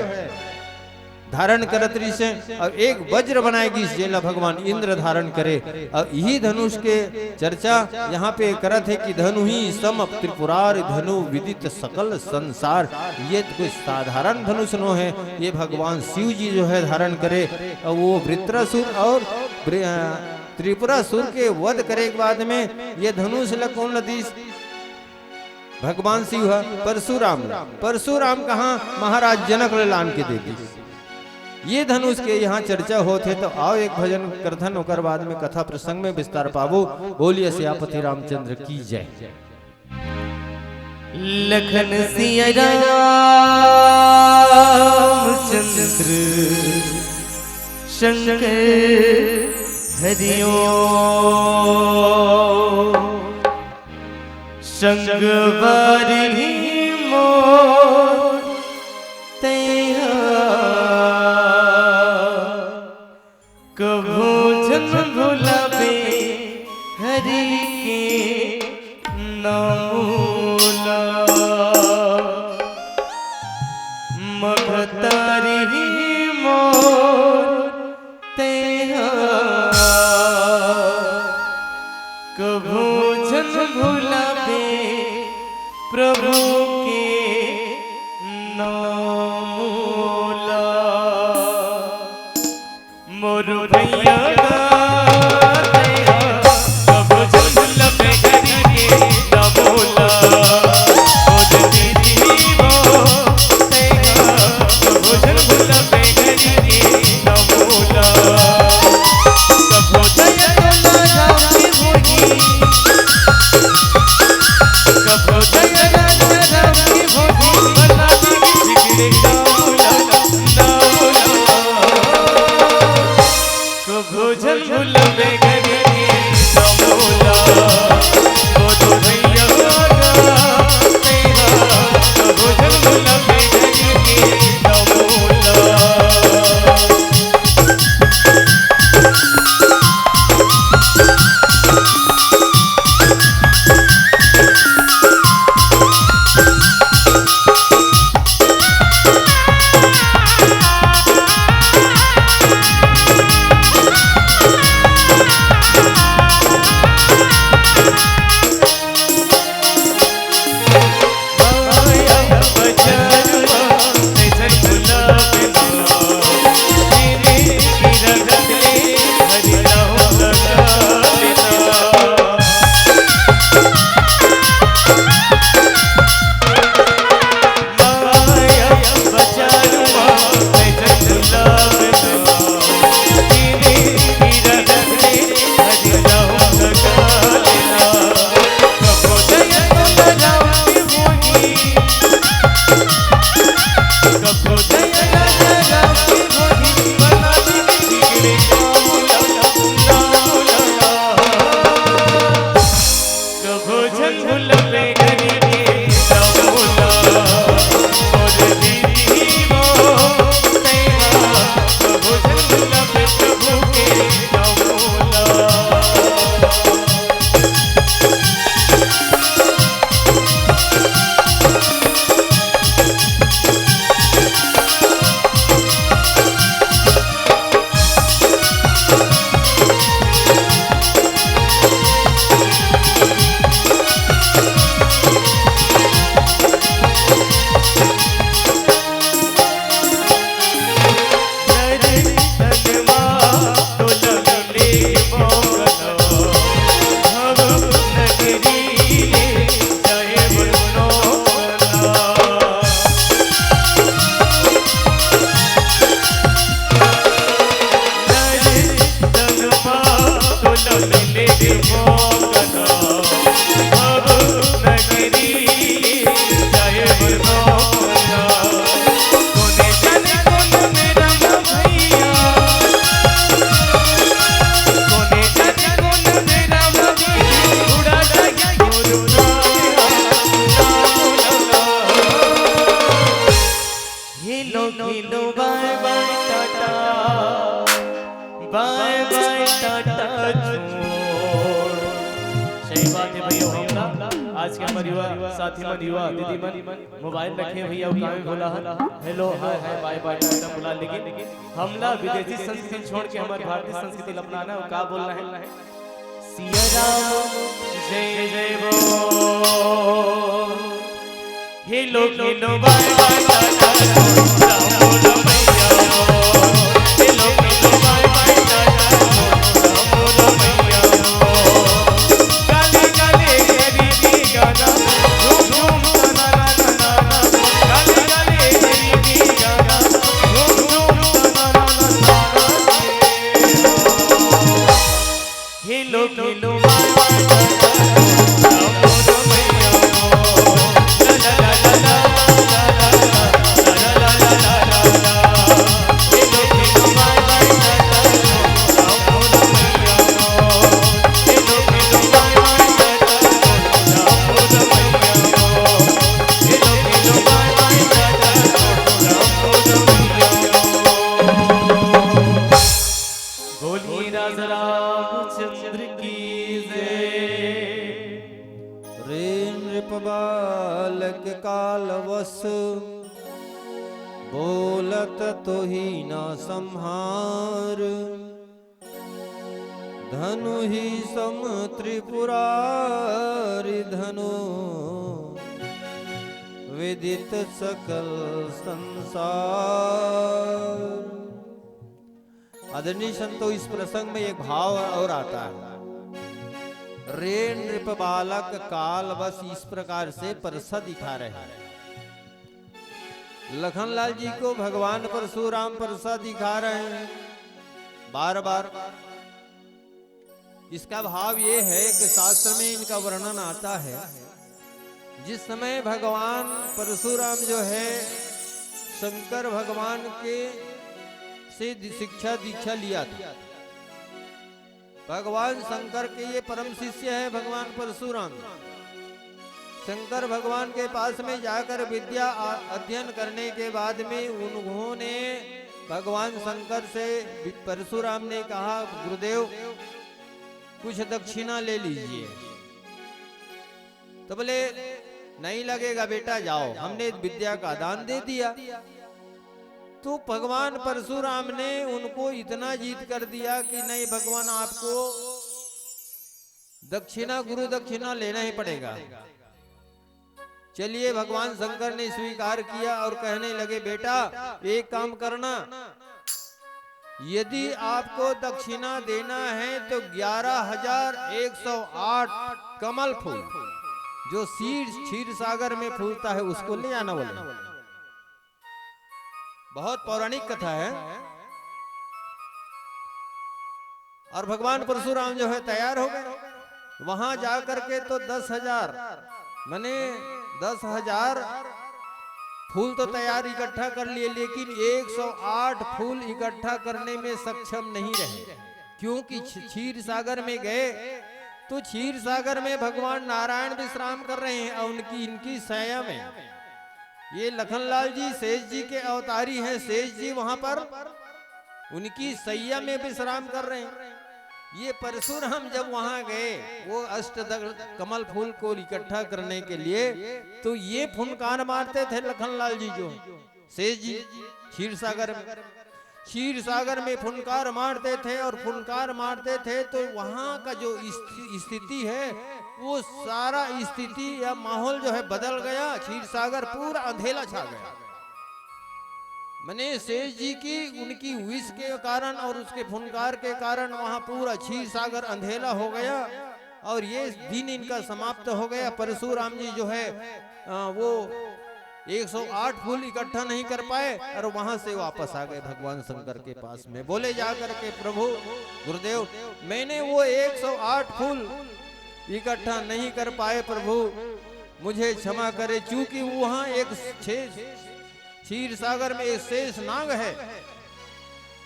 धारण करत रही से, और एक वज्र बनाएगी जेला भगवान इंद्र धारण करे। और यही धनुष के चर्चा यहाँ पे करत है कि धनु ही सम त्रिपुरार धनु विदित सकल संसार, ये तो कोई साधारण धनुष नो है, ये भगवान शिव जी जो है धारण करे। और वो वृत्रासुर और त्रिपुरासुर के वध करे के बाद में ये धनुष ल कौन नदीस भगवान शिव है परशुराम, परशुराम कहाँ महाराज जनक लान के दे दी। ये धनुष के यहाँ चर्चा होते, तो आओ एक भजन करथन, ओकर बाद में कथा प्रसंग में विस्तार पाबो। बोलिए सियापति रामचंद्र की जय। लखन सिया रामचंद्र शंकर हरिओ, संगवारी मोर तैया कभू जन भुलावे हरि के नामोला, मगतारी मोर तैया कभू जन भुलावे प्रभु के नामोला। मोर भैया hello hello bye bye tata, bye bye tata छोड़। सही बात है भैया, हमला आज के हमारे युवा साथी मन, युवा दीदी मन मोबाइल रखे भैया काम में बोला hello hi hi bye bye tata बोला, लेकिन हमला विदेशी संस्कृति छोड़ के हमारे भारतीय संस्कृति अपनाना है। क्या बोलना है? सिया राम जय जय बोल। Hello hello bye bye Tata Ram बोलो भैया, hello hello bye bye Tata Ram बोलो भैया। गाने गाने गरीबी गाना झूम झूम ना ना ना ना ना, गाने गाने गरीबी गाना झूम झूम ना ना ना ना ना। Hello hello bye bye Tata Ram बोलो भैया, ला ला ला ला ला ला ला ला ला ला ला ला। Hello hello bye bye Tata Ram बोलो भैया, hello hello bye bye Tata Ram बोलो भैया, hello hello bye bye Tata Ram बोलो भैया। बोलिए राजा रामचंद्र की जय। रे नृप बालक कालवश बोलत तो ही न संहार, धनु ही सम त्रिपुरारि धनु विदित सकल संसार। आदरणीय संतो, इस प्रसंग में एक भाव और आता है। रे नृप बालक काल बस इस प्रकार से परसा दिखा रहे हैं। लखनलाल जी को भगवान परशुराम परसा दिखा रहे हैं बार बार। इसका भाव ये है कि शास्त्र में इनका वर्णन आता है, जिस समय भगवान परशुराम जो है शंकर भगवान के से शिक्षा दीक्षा लिया था। भगवान शंकर के ये परम शिष्य है भगवान परशुराम। शंकर भगवान के पास में जाकर विद्या अध्ययन करने के बाद में उन्होंने भगवान शंकर से परशुराम ने कहा, गुरुदेव कुछ दक्षिणा ले लीजिए। तो बोले नहीं लगेगा बेटा, जाओ, हमने विद्या का दान दे दिया। तो भगवान परशुराम ने उनको इतना जीत कर दिया कि नहीं भगवान आपको दक्षिणा गुरु दक्षिणा लेना ही पड़ेगा। चलिए भगवान शंकर ने स्वीकार किया और कहने लगे, बेटा एक काम करना, यदि आपको दक्षिणा देना है तो 11,108 कमल फूल जो क्षीर सागर में फूलता है उसको ले आना बोले। बहुत पौराणिक कथा है। और भगवान परशुराम जो है तैयार हो गए। वहां जाकर के तो 10,000 माने 10,000 फूल तो तैयार इकट्ठा कर लिए, लेकिन 108 फूल इकट्ठा करने में सक्षम नहीं रहे, क्योंकि क्षीर सागर में गए तो क्षीर सागर में भगवान नारायण विश्राम कर रहे हैं और इनकी सैया में ये लखनलाल जी शेष जी के अवतारी हैं। शेष जी वहां पर उनकी सैया में विश्राम कर रहे हैं। ये परशुराम जब वहां गए वो कमल फूल को इकट्ठा करने के लिए, तो ये फुनकार मारते थे लखनलाल जी जो शेष जी क्षीर सागर में फुनकार मारते थे। और फुनकार मारते थे तो वहां का जो स्थिति है वो सारा स्थिति या माहौल जो है बदल गया। क्षीर सागर पूरा अंधेला छा गया। मने शेष जी की उनकी विष के कारण और उसके फुनकार के कारण वहां पूरा क्षीर सागर अंधेला हो गया और ये दिन इनका समाप्त हो गया। परशुराम जी जो है वो 108 फूल इकट्ठा नहीं कर पाए और वहां से वापस आ गए भगवान शंकर के पास में। बोले जाकर के, प्रभु गुरुदेव मैंने वो 108 फूल इकट्ठा नहीं कर पाए, प्रभु मुझे क्षमा करे, क्योंकि वहां एक क्षीर सागर में एक शेष नाग है।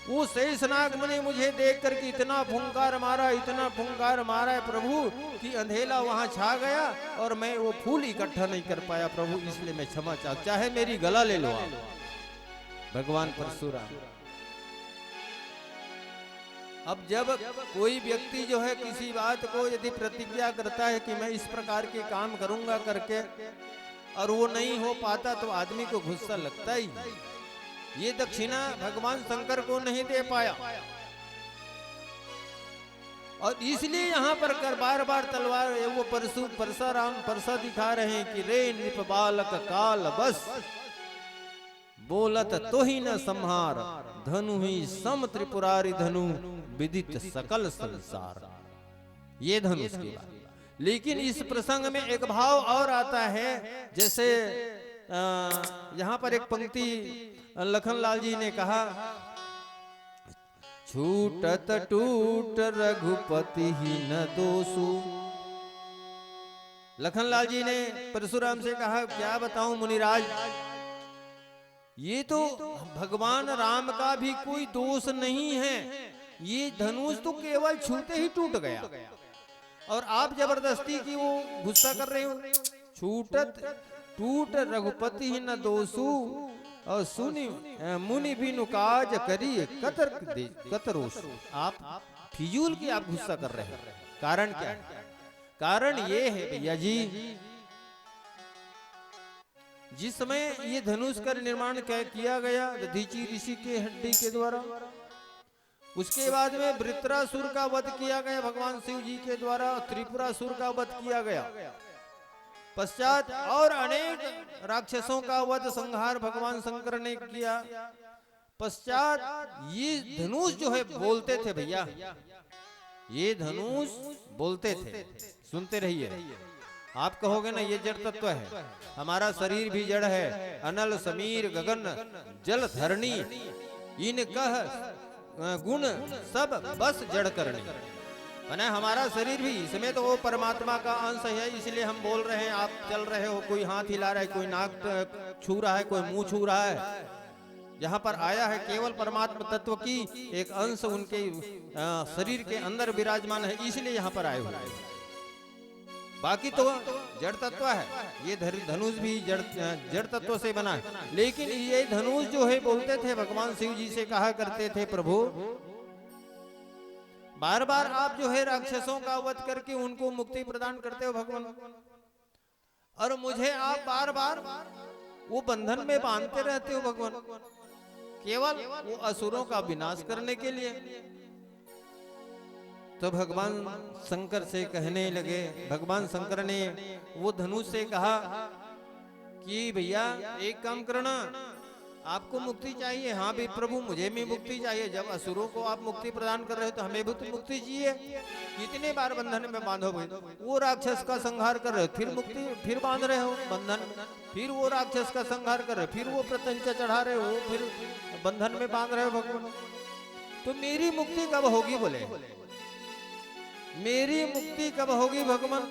वो शेष नाग ने मुझे देख करके इतना फुंकार मारा है प्रभु कि अंधेला वहां छा गया और मैं वो फूल इकट्ठा नहीं कर पाया प्रभु, इसलिए मैं क्षमा चाहे मेरी गला ले लो आप। भगवान परशुराम। अब जब कोई व्यक्ति जो है किसी बात को यदि प्रतिज्ञा करता है कि मैं इस प्रकार के काम करूंगा करके, और वो नहीं हो पाता तो आदमी को गुस्सा लगता ही। ये दक्षिणा भगवान शंकर को नहीं दे पाया, और इसलिए यहाँ पर कर बार बार तलवार वो परशुराम परसा दिखा रहे हैं कि रे नृप बालक काल बस, बोलत तो ही न संहार, धनु ही सम त्रिपुरारी धनु, विदित सकल संसार। ये धनुष की बात। लेकिन इस प्रसंग में एक भाव और आता है, जैसे यहाँ पर एक पंक्ति लखनलाल जी ने कहा, छूटत टूट रघुपति ही न दोषु। लखनलाल जी ने परशुराम से कहा, क्या बताऊं मुनिराज, ये तो भगवान राम का भी कोई दोष नहीं है, ये धनुष तो केवल छूते ही टूट गया, और आप जबरदस्ती की वो गुस्सा कर रहे हो। छूटत टूट रघुपति ही न दोषु, और सुनी मुनि भी नुकाज करी कतरोस। आप फिजूल की आप गुस्सा कर रहे हैं। कारण क्या है? कारण ये है भैया जी, जिस समय ये धनुष का निर्माण किया गया दधीची ऋषि के हड्डी के द्वारा, उसके बाद में वृत्रासुर का वध किया गया भगवान शिव जी के द्वारा, त्रिपुरासुर का वध किया गया, पश्चात और अनेक राक्षसों का वध संहार भगवान शंकर ने किया। पश्चात ये धनुष जो है बोलते थे भैया, ये धनुष बोलते थे। सुनते रहिए, आप कहोगे ना ये जड़ तत्व है, हमारा शरीर भी जड़ है। अनल समीर गगन जल धरणी, इन कह गुण सब बस जड़ करनी। मैंने हमारा शरीर भी, इसमें तो वो परमात्मा का अंश है, इसलिए हम बोल रहे हैं, आप चल रहे हो, कोई हाथ हिला रहा है, कोई नाक छू रहा है, कोई मुंह छू रहा है। यहाँ पर आया है केवल परमात्मा तत्व की एक अंश उनके शरीर के अंदर विराजमान है, इसलिए यहाँ पर आए हुए हैं। बाकी तो जड़ तत्व है, ये धनुष भी जड़ तत्व से बना है। लेकिन ये धनुष जो है बोलते थे, भगवान शिव जी से कहा करते थे, प्रभु बार बार आप जो है राक्षसों का वध करके उनको मुक्ति प्रदान करते हो भगवान, और मुझे आप बार बार वो बंधन में बांधते रहते हो भगवान, केवल वो असुरों का विनाश करने के लिए। तो भगवान शंकर से कहने लगे, भगवान शंकर ने वो धनुष से कहा कि भैया एक काम करना, आपको मुक्ति चाहिए? हाँ भी प्रभु मुझे भी मुक्ति चाहिए। जब असुरों को आप मुक्ति प्रदान कर रहे हो तो हमें भी तो मुक्ति चाहिए। कितने बार बंधन में बांधो भाई, वो राक्षस का संहार कर रहे हो, फिर मुक्ति, फिर बांध रहे हो बंधन, फिर वो राक्षस का संहार कर रहे हो, फिर वो प्रत्यंचा चढ़ा रहे हो, फिर बंधन में बांध रहे हो भगवान। तो मेरी मुक्ति कब होगी? बोले मेरी मुक्ति कब होगी भगवान?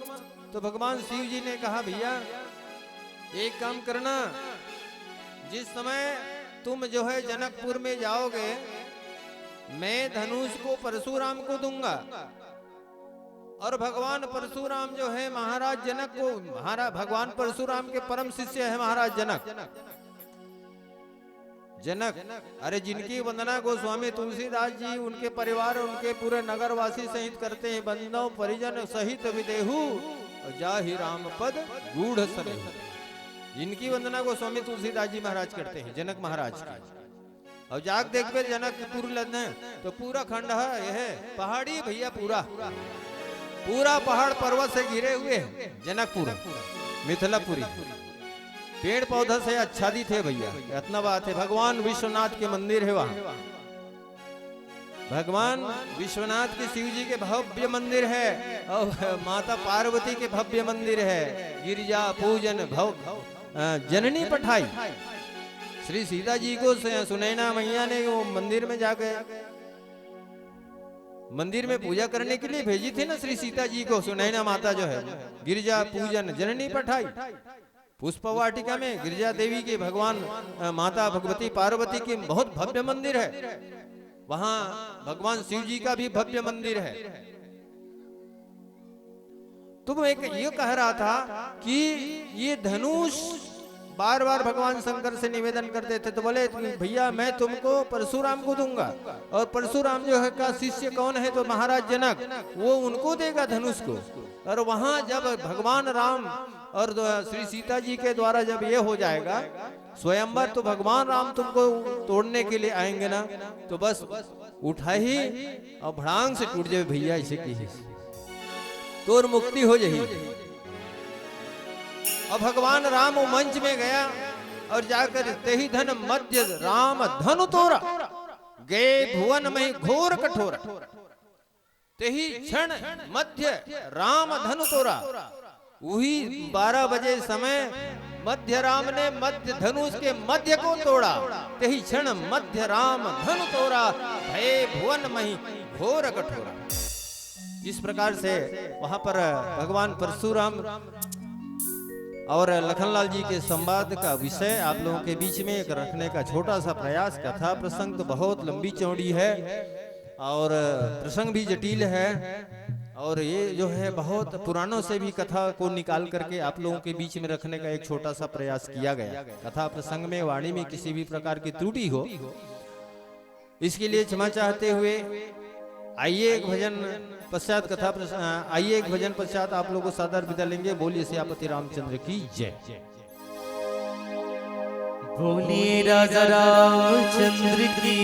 तो भगवान शिव जी ने कहा भैया एक काम करना, जिस समय तुम जो है जनकपुर में जाओगे, मैं धनुष को परशुराम को दूंगा, और भगवान परशुराम जो है महाराज जनक को, भगवान परशुराम के परम शिष्य है महाराज जनक। अरे जिनकी वंदना गोस्वामी तुलसीदास जी, उनके परिवार, उनके पूरे नगरवासी सहित करते हैं, बंधु परिजन सहित विदेहु जाहि राम पद गूढ़ सनेहु। जिनकी वंदना गोस्वामी तुलसीदास जी महाराज करते हैं, जनक महाराज की। और जाग देख पे जनकपुर लदने तो पूरा खंड है, यह पहाड़ी भैया, पूरा पहाड़ पर्वत से घिरे हुए हैं जनकपुर, मिथिलापुरी, पेड़ पौधा से आच्छादित है भैया। इतना बात है, भगवान विश्वनाथ के मंदिर है वहां, भगवान विश्वनाथ के शिव जी के भव्य मंदिर है, और माता पार्वती के भव्य मंदिर है। गिरिजा पूजन जननी पठाई, श्री सीता जी को सुनैना मैया ने वो मंदिर में जाके मंदिर में पूजा करने के लिए भेजी थी ना श्री सीता जी को, सुनैना माता जो है। गिरिजा पूजन जननी पठाई, पुष्प वाटिका में गिरिजा देवी के भगवान माता भगवती पार्वती की बहुत भव्य मंदिर है, वहां भगवान शिव जी का भी भव्य मंदिर है। तो मैं ये कह रहा था कि ये धनुष बार बार भगवान शंकर से निवेदन करते थे, तो बोले भैया मैं तुमको परशुराम को दूंगा, और परशुराम जो है का शिष्य कौन है, तो महाराज जनक, वो उनको देगा धनुष को। और वहां जब भगवान राम और श्री सीता जी के द्वारा जब ये हो जाएगा स्वयंवर, तो भगवान राम तुमको तोड़ने के लिए आएंगे ना, तो बस उठा ही और भड़ांग से टूट जाए भैया, ऐसे की तोर मुक्ति हो जाही। और भगवान राम वो मंच में गया और जाकर तेही धन मध्य राम धनु तोरा, गे भुवन में घोर कठोरा, तेही क्षण मध्य राम धनु तोरा। वही 12 बजे समय मध्य राम ने मध्य धनुष के मध्य को तोड़ा, तेही क्षण मध्य राम धनु तोरा, भय भुवन मही घोर कठोरा। इस प्रकार से वहां पर भगवान परशुराम और लखनलाल जी के संवाद का विषय आप लोगों के बीच में एक रखने का छोटा सा प्रयास। कथा प्रसंग तो बहुत लंबी चौड़ी है और प्रसंग भी जटिल है, और ये जो है बहुत पुरानों से भी कथा को निकाल करके आप लोगों के बीच में रखने का एक छोटा सा प्रयास किया गया। कथा प्रसंग में वाणी में किसी भी प्रकार की त्रुटि हो, इसके लिए क्षमा चाहते हुए आइए एक भजन पश्चात कथा आइए एक भजन पश्चात आप लोगों को सादर विदा लेंगे। बोलिए सियापति रामचंद्र की जय। बोलिए राजा रामचंद्र की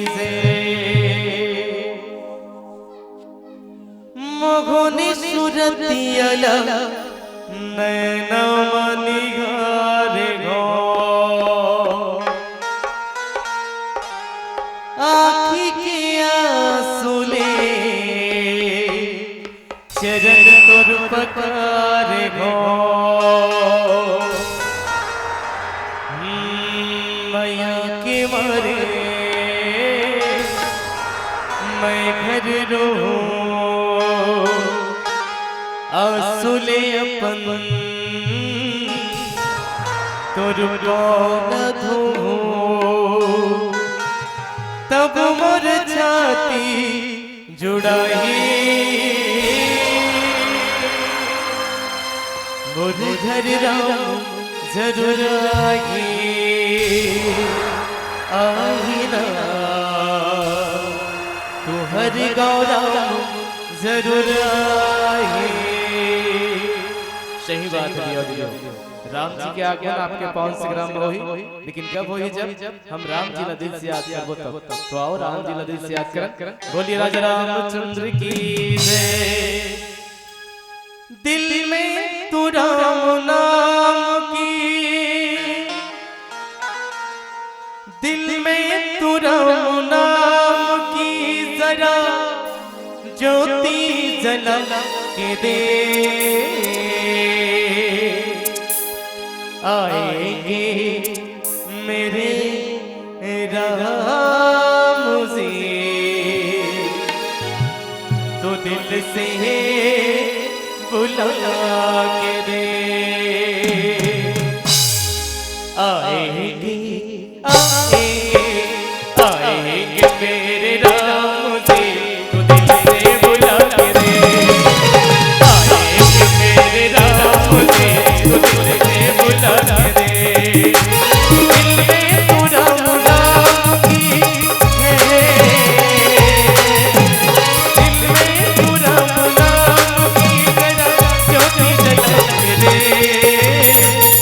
जय। मोघोनी सुरतियला नैना मनिहारे गो, आँखी के आंसुले चरण तोर पकारे गो। मैया के मारे मैं घर रहूं, आंसुले अपन तोर न धोऊं, तब मोर छाती जुड़ाही मोर घर राम जरूर आही ना, तू हर गौरा जरूर आही। सही बात है, राम जी के आगमन आपके 500 ग्राम में होही, लेकिन कब होही जब हम राम जी ला दिल से याद करबो तब। तो आओ राम जी ला दिल से याद करन। बोलिए राजा रामचंद्र की जय। दिल में तू राम नाम की, दिल में तू राम नाम की जरा ज्योति जला के दे, आएंगे मेरे राम जी तो दिल से बुला के दे, आएंगे आएंगे आएंगे मेरे राम जी तो दिल से बुला के दे, आएंगे मेरे राम जी तो दिल से बुला के दे। दिल में तू राम नाम की है, दिल में तू राम नाम की जरा ज्योति जला के दे,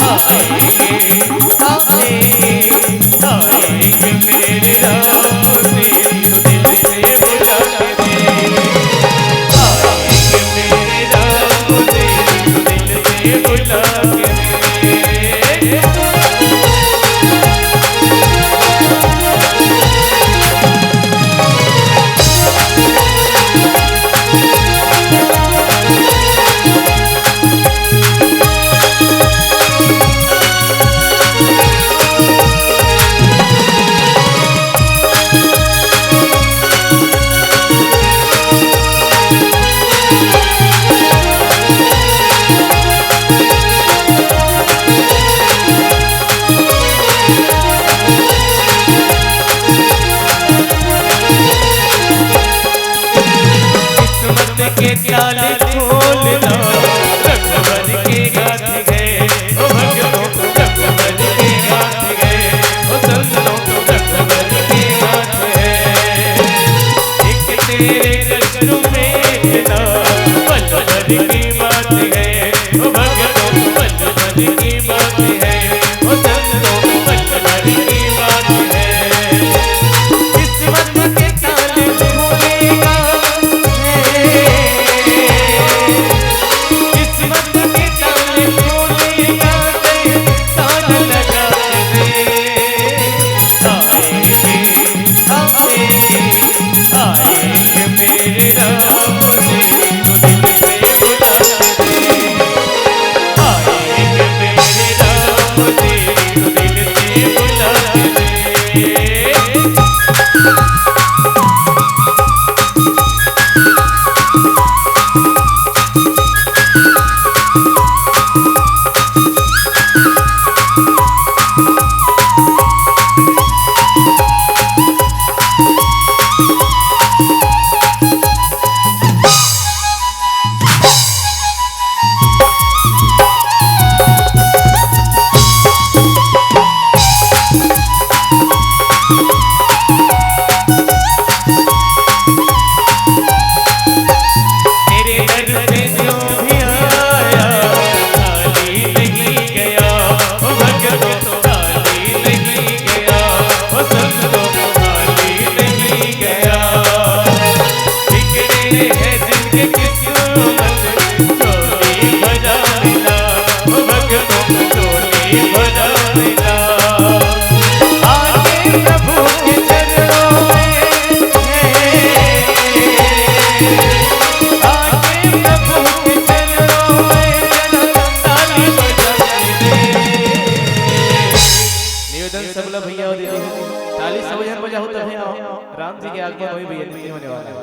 आएंगे आएंगे आएंगे मेरे राम जी तो दिल से बुला के दे, आएंगे मेरे राम जी तो दिल से बुला के दे। के ताले खोलना रखबर के गाथ गए, ओ भगवान रखबर भर की बात है, ओ भक्तों पल भर की बात है, ओ संतों पल भर की बात है। किस्मत के ताले खोलेगा किस्मत के ताले खोलेगा, ताला लगा दे। आएंगे मेरे राम तेरी दिल से बुला दे। आएंगे मेरे राम तेरी दिल से बुला दे। राम जी के आगमन होई भैया नहीं होने वाला है।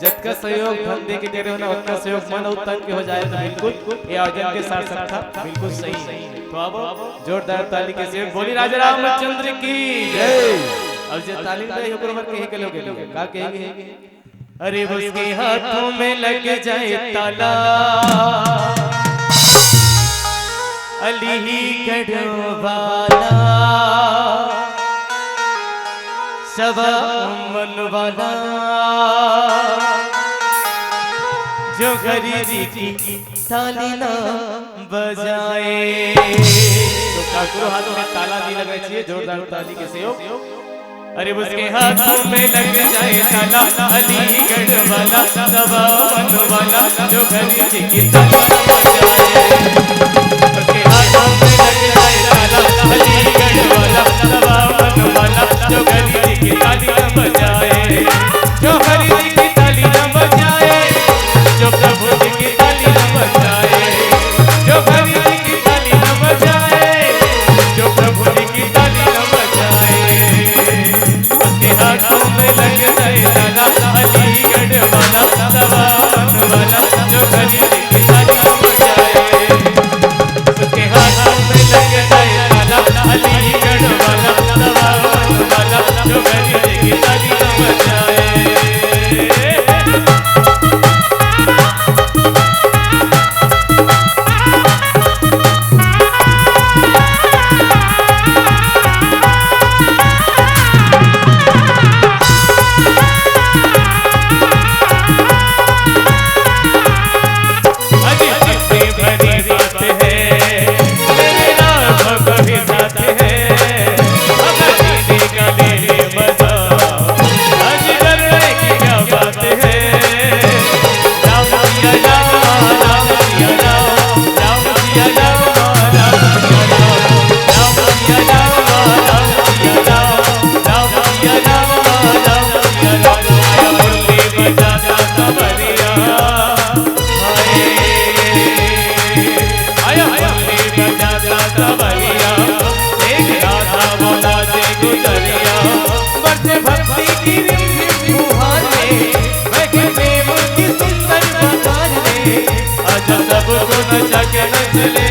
जब का सहयोग धन दे के दे रहे हो ना, उतना सहयोग मन और तन के हो जाए तो बिल्कुल ये आयोजन के साथ साथ था बिल्कुल सही। तो अब जोरदार ताली के साथ बोली राजा रामचंद्र की जय। अब जे ताली दे ओकर मत कहे के लोग का कहेंगे, अरे उसके हाथों में लग जाए ताला, अलीगढ़ वाला सबा मन वाला, जो गरीबी की ताली ना बजाए। तो ठाकुर हाथों में ताला नहीं लगा चाहिए, जोरदार ताली के सहयोग। अरे उसके हाथों में लग जाए ताला, अलीगढ़ वाला सबा मन वाला, जो गरीबी की ताली ना बजाए। उसके हाथों में लग जाए ताला, अलीगढ़ वाला सबा मन वाला, जो गरीबी की ताली ना बजाए। जो हरि जी की ताली ना बजाए, जो प्रभु जी की ताली ना बजाए, जो हरि जी की ताली ना बजाए, जो प्रभु जी की ताली ना बजाए। उसके हाथों में लग जाए ताला, अलीगढ़ वाला सबा मन वाला, जो हरि जी की ताली ना बजाए। उसके हाथों में लग जाए ताला, अलीगढ़ वाला सबा मन वाला, जो हरि जी की ताली ना बजाए। भक्ति की सबको नचा के नचले।